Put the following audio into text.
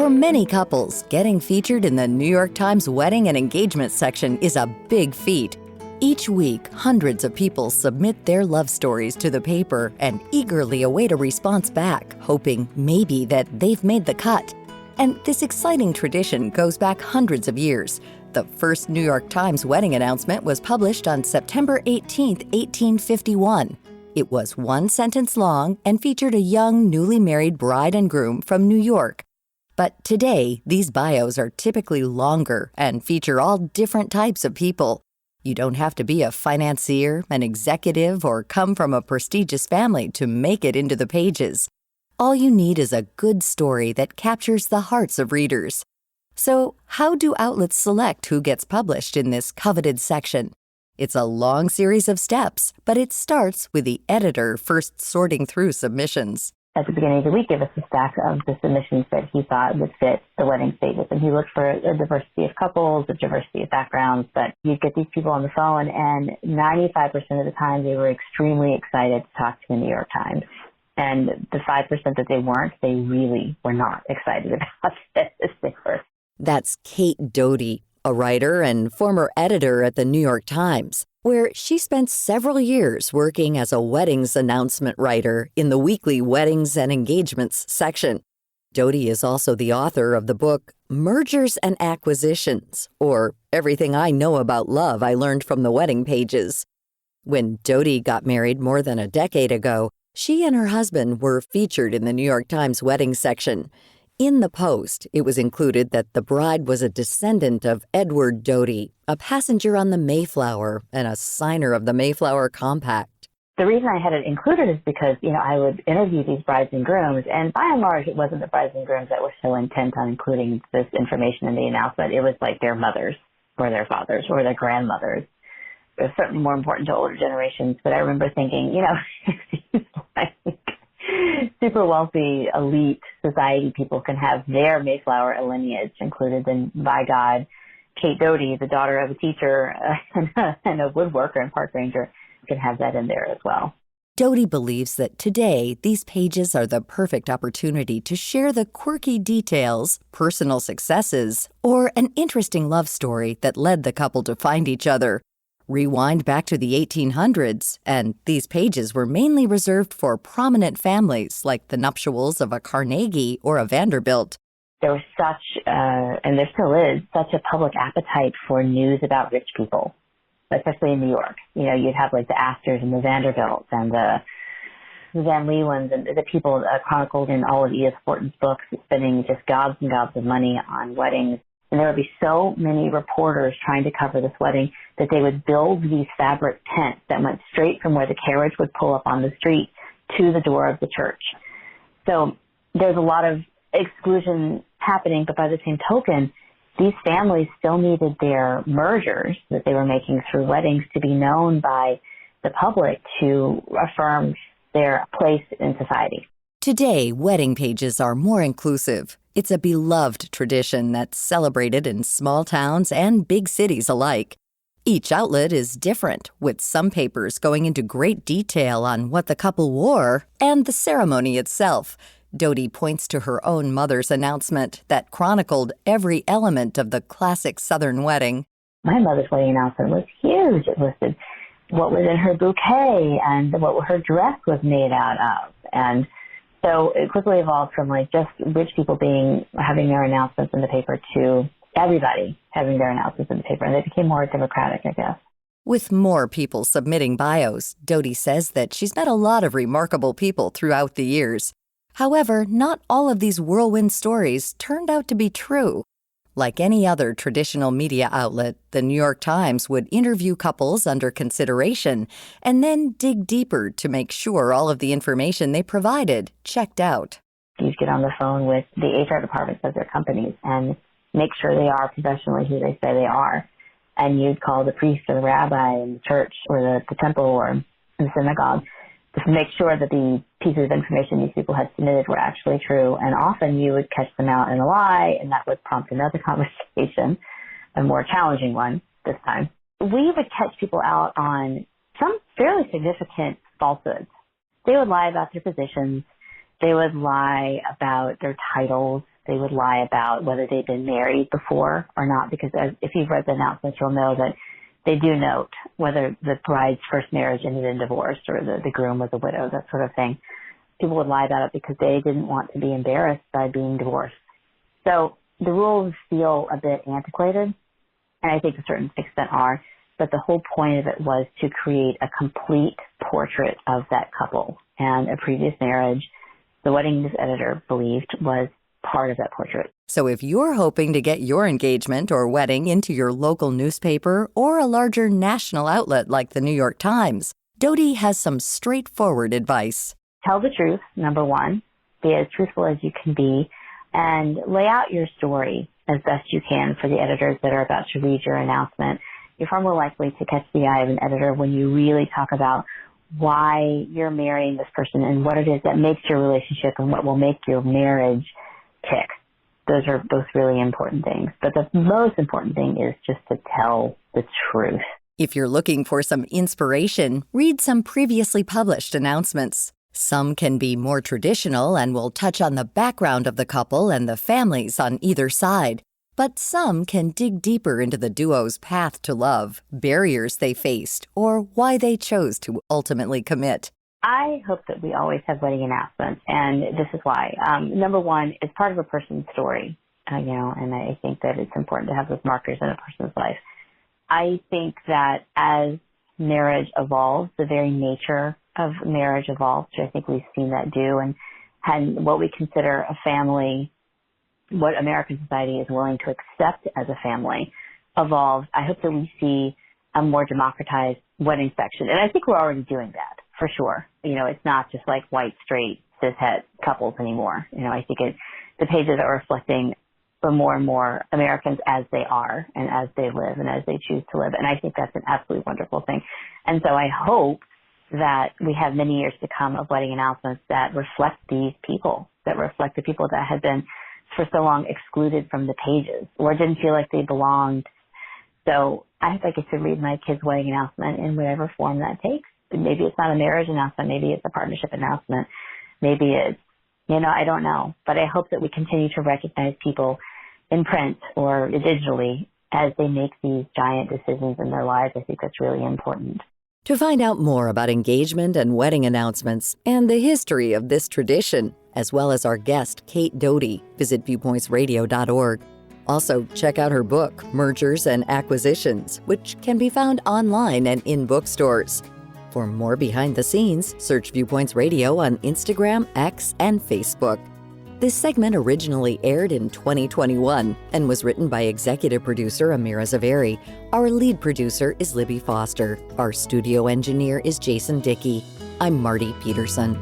For many couples, getting featured in the New York Times wedding and engagement section is a big feat. Each week, hundreds of people submit their love stories to the paper and eagerly await a response back, hoping maybe that they've made the cut. And this exciting tradition goes back hundreds of years. The first New York Times wedding announcement was published on September 18, 1851. It was one sentence long and featured a young, newly married bride and groom from New York. But today, these bios are typically longer and feature all different types of people. You don't have to be a financier, an executive, or come from a prestigious family to make it into the pages. All you need is a good story that captures the hearts of readers. So, how do outlets select who gets published in this coveted section? It's a long series of steps, but it starts with the editor first sorting through submissions. At the beginning of the week, gave us a stack of the submissions that he thought would fit the wedding status. And he looked for a diversity of couples, a diversity of backgrounds. But you'd get these people on the phone, and 95% of the time, they were extremely excited to talk to the New York Times. And the 5% that they weren't, they really were not excited about this. That's Kate Doty, a writer and former editor at the New York Times, where she spent several years working as a weddings announcement writer in the weekly Weddings and Engagements section. Doty is also the author of the book Mergers and Acquisitions, or Everything I Know About Love I Learned from the Wedding Pages. When Doty got married more than a decade ago, she and her husband were featured in the New York Times wedding section. In the post, it was included that the bride was a descendant of Edward Doty, a passenger on the Mayflower and a signer of the Mayflower Compact. The reason I had it included is because, I would interview these brides and grooms, and by and large, it wasn't the brides and grooms that were so intent on including this information in the announcement. It was like their mothers or their fathers or their grandmothers. It was certainly more important to older generations, but I remember thinking, like super wealthy, elite society people can have their Mayflower lineage included, then by God, Kate Doty, the daughter of a teacher and a woodworker and park ranger, can have that in there as well. Doty believes that today, these pages are the perfect opportunity to share the quirky details, personal successes, or an interesting love story that led the couple to find each other. Rewind back to the 1800s, and these pages were mainly reserved for prominent families like the nuptials of a Carnegie or a Vanderbilt. There was such, and there still is, such a public appetite for news about rich people, especially in New York. You'd have like the Astors and the Vanderbilts and the Van Leeuwens and the people chronicled in all of E.S. Fortin's books, spending just gobs and gobs of money on weddings. And there would be so many reporters trying to cover this wedding that they would build these fabric tents that went straight from where the carriage would pull up on the street to the door of the church. So there's a lot of exclusion happening, but by the same token, these families still needed their mergers that they were making through weddings to be known by the public to affirm their place in society. Today, wedding pages are more inclusive. It's a beloved tradition that's celebrated in small towns and big cities alike. Each outlet is different, with some papers going into great detail on what the couple wore and the ceremony itself. Doty points to her own mother's announcement that chronicled every element of the classic Southern wedding. My mother's wedding announcement was huge. It listed what was in her bouquet and what her dress was made out of. And so it quickly evolved from like just rich people having their announcements in the paper to everybody having their announcements in the paper. And they became more democratic, I guess. With more people submitting bios, Doty says that she's met a lot of remarkable people throughout the years. However, not all of these whirlwind stories turned out to be true. Like any other traditional media outlet, the New York Times would interview couples under consideration and then dig deeper to make sure all of the information they provided checked out. You get on the phone with the HR departments of their companies and make sure they are professionally who they say they are. And you'd call the priest or the rabbi in the church or the temple or the synagogue to make sure that the pieces of information these people had submitted were actually true. And often you would catch them out in a lie, and that would prompt another conversation, a more challenging one this time. We would catch people out on some fairly significant falsehoods. They would lie about their positions. They would lie about their titles. They would lie about whether they'd been married before or not, because if you've read the announcements, you'll know that they do note whether the bride's first marriage ended in divorce or the groom was a widow, that sort of thing. People would lie about it because they didn't want to be embarrassed by being divorced. So the rules feel a bit antiquated, and I think to a certain extent are, but the whole point of it was to create a complete portrait of that couple. And a previous marriage, the wedding news editor believed, was part of that portrait. So if you're hoping to get your engagement or wedding into your local newspaper or a larger national outlet like the New York Times, Dodie has some straightforward advice. Tell the truth, number one. Be as truthful as you can be, and lay out your story as best you can for the editors that are about to read your announcement. You're far more likely to catch the eye of an editor when you really talk about why you're marrying this person and what it is that makes your relationship and what will make your marriage tick. Those are both really important things. But the most important thing is just to tell the truth. If you're looking for some inspiration, read some previously published announcements. Some can be more traditional and will touch on the background of the couple and the families on either side. But some can dig deeper into the duo's path to love, barriers they faced, or why they chose to ultimately commit. I hope that we always have wedding announcements, and this is why. Number one, it's part of a person's story, and I think that it's important to have those markers in a person's life. I think that as marriage evolves, the very nature of marriage evolves, which I think we've seen that do, and what we consider a family, what American society is willing to accept as a family, evolves. I hope that we see a more democratized wedding section, and I think we're already doing that. For sure. It's not just like white, straight, cishet couples anymore. I think the pages are reflecting the more and more Americans as they are and as they live and as they choose to live. And I think that's an absolutely wonderful thing. And so I hope that we have many years to come of wedding announcements that reflect these people, that reflect the people that have been for so long excluded from the pages or didn't feel like they belonged. So I hope I get to read my kid's wedding announcement in whatever form that takes. Maybe it's not a marriage announcement. Maybe it's a partnership announcement. Maybe it's, I don't know. But I hope that we continue to recognize people in print or digitally as they make these giant decisions in their lives. I think that's really important. To find out more about engagement and wedding announcements and the history of this tradition, as well as our guest, Kate Dodie, visit viewpointsradio.org. Also, check out her book, Mergers and Acquisitions, which can be found online and in bookstores. For more behind the scenes, search Viewpoints Radio on Instagram, X, and Facebook. This segment originally aired in 2021 and was written by executive producer Amira Zaveri. Our lead producer is Libby Foster. Our studio engineer is Jason Dickey. I'm Marty Peterson.